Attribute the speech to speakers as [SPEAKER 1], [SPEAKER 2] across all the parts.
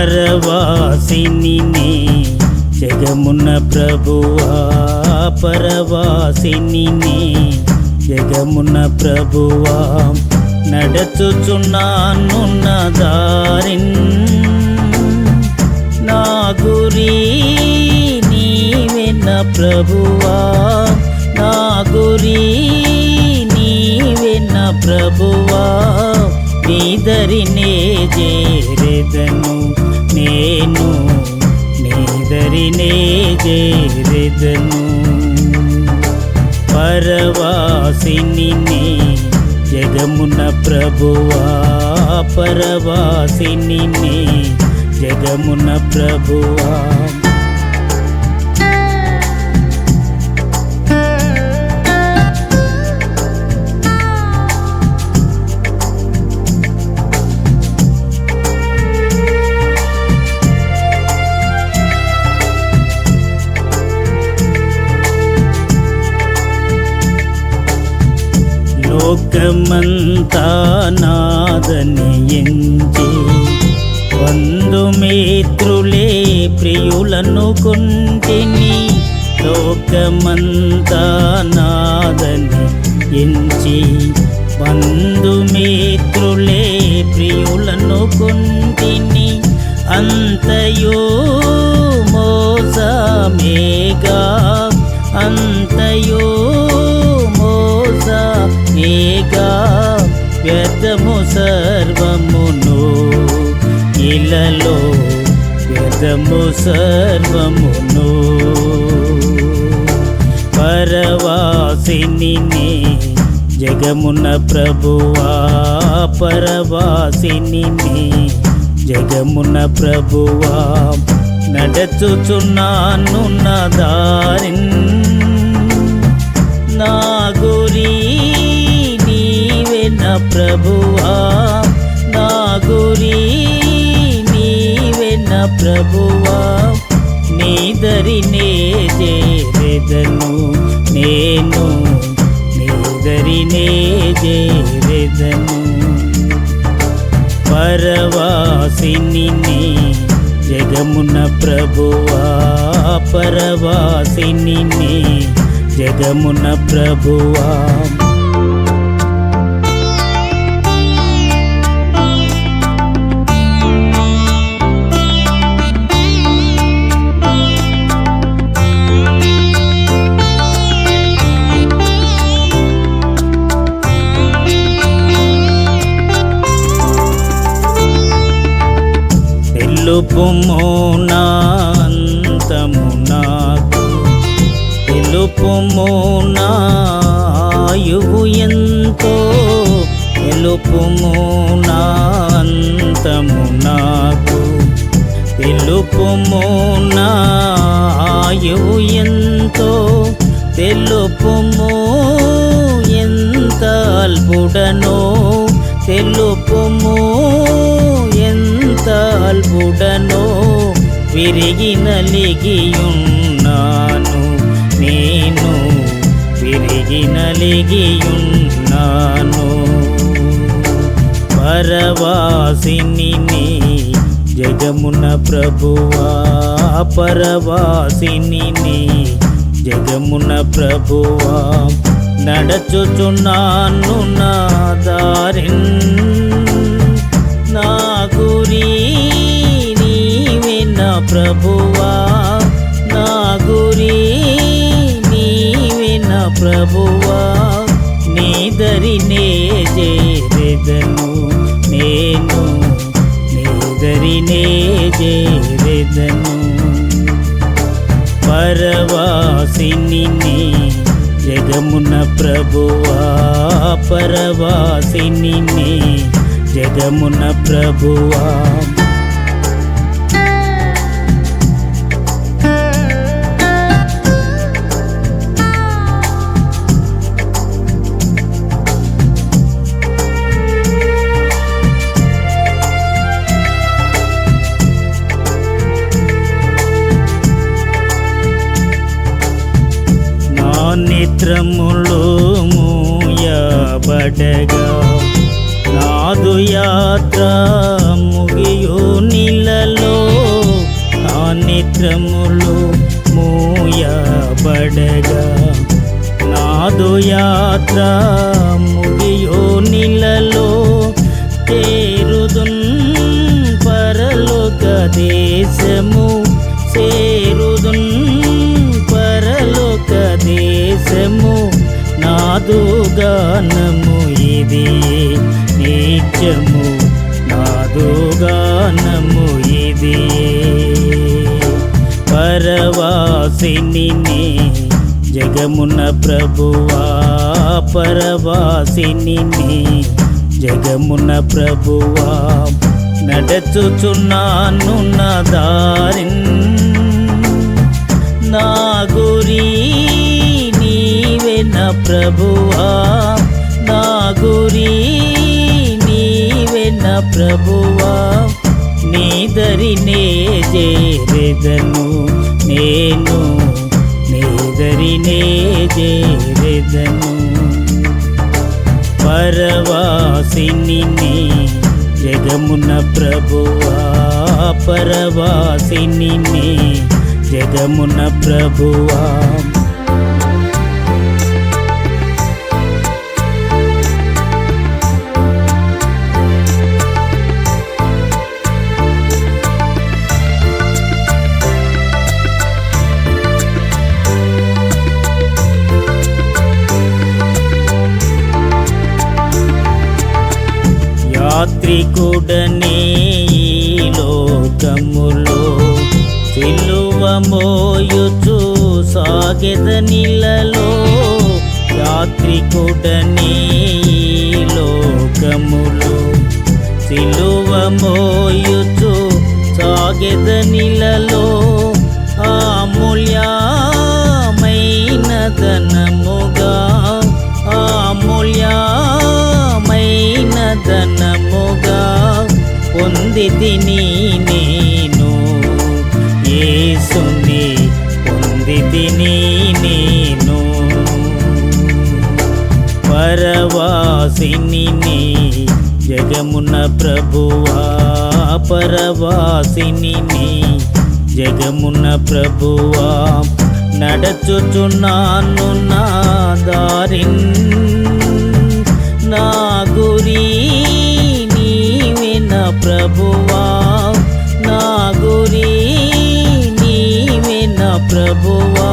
[SPEAKER 1] పరవాసిని జగమున ప్రభువా పరవాసిని జగమున ప్రభువా నడచుచున్నాను నా దారిన్ నా గురి నీవే నా ప్రభువా నా గురి నీవే నా ప్రభువా నీదరినే చేరెదను నేను నీదరినే చేరెదను పరవాసిని జగమున ప్రభువా పరవాసిని జగమున ప్రభువా లోకమంతా నాదని ఎంచి బంధుమిత్రులే ప్రియులను కొంటిని లోకమంతా నాదని ఎంచి బంధుమిత్రులే ప్రియులను కొంటిని అంతయో మోసమేగా అంతయో ఏగా వ్యర్థము సర్వమును ఇలలో వ్యర్థము సర్వమును పరవాసిని జగమున ప్రభువా పరవాసిని జగమున ప్రభువా నడచుచున్నాను నా దారిన్ నా గురి నీవే నా ప్రభువా నా గురి నీవే నా ప్రభువా నీదరినే చేరెదను నేను నీదరినే చేరెదను పరవాసిని జగమున ప్రభువా పరవాసిని జగమున ప్రభువా తెలుపుము నా అంతము నాకు తెలుపుము నా ఆయువు ఎంతో తెలుపుము నా అంతము నాకు తెలుపుము నా ఆయువు ఎంతో తెలుపుము ఎంత అల్పుడనో తెలుపుము ఎంత అల్పుడనో విరిగి నలిగియున్నాను నేను విరిగి నలిగియున్నాను పరవాసిని జగమున ప్రభువా పరవాసిని జగమున ప్రభువా నడచుచున్నాను నా దారిన్ నా గురి నీవే నా ప్రభువా నా గురి నీవే నా ప్రభువా నీదరినే చేరెదను నేను నీదరినే చేరెదను పరవాసిని జగమున ప్రభువా పరవాసిని జగమున ప్రభువా నేత్రములు మూయబడగా నాదు యాత్ర ముగియు నీళ్ళలో నా నేత్రములు మూయబడగా, నాదు యాత్ర ముగియు నీళ్ళలో చేరుదున్ పరలోక దేశము, చేరుదున్ పరలోక దేశము. నాదు గానము ఇది నిత్యము, నాదు గానము ఇది. పరవాసిని జగమున ప్రభువా, పరవాసిని జగమున ప్రభువా, నడచుచున్నాను నా దారిన్, నా గురి నీవే నా ప్రభువా, నా గురి నీవే నా ప్రభువా. నీ దరినే చేరెదను నేను, నీ దరినే చేరెదను. పరవాసిని జగమున ప్రభువా, పరవాసిని జగమున ప్రభువా. యాత్రికుడనే ఈ లోకములో సిలువ మోయుచు సాగెద నీళ్ళలో, యాత్రికుడనే ఈ లోకములో సిలువ మోయుచు సాగెద నీళ్ళలో, అమూల్యమైన ధనముగా, అమూల్యమైన ధనముగా పొందితిని నేను, యేసుని పొందితిని నేను. పరవాసిని జగమున ప్రభువా, పరవాసిని జగమున ప్రభువా, నడచుచున్నాను నా దారిన్, నా గురి నీవే నా ప్రభువా, నా గురి నీవే నా ప్రభువా.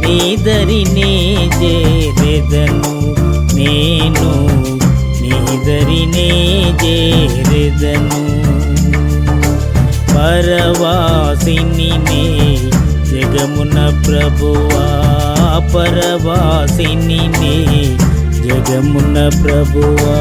[SPEAKER 1] నీ దరినే చేరెదను నేను, నీ దరినే చేరెదను. పరవాసిని జగమున ప్రభువా, పరవాసిని జగమున ప్రభువా.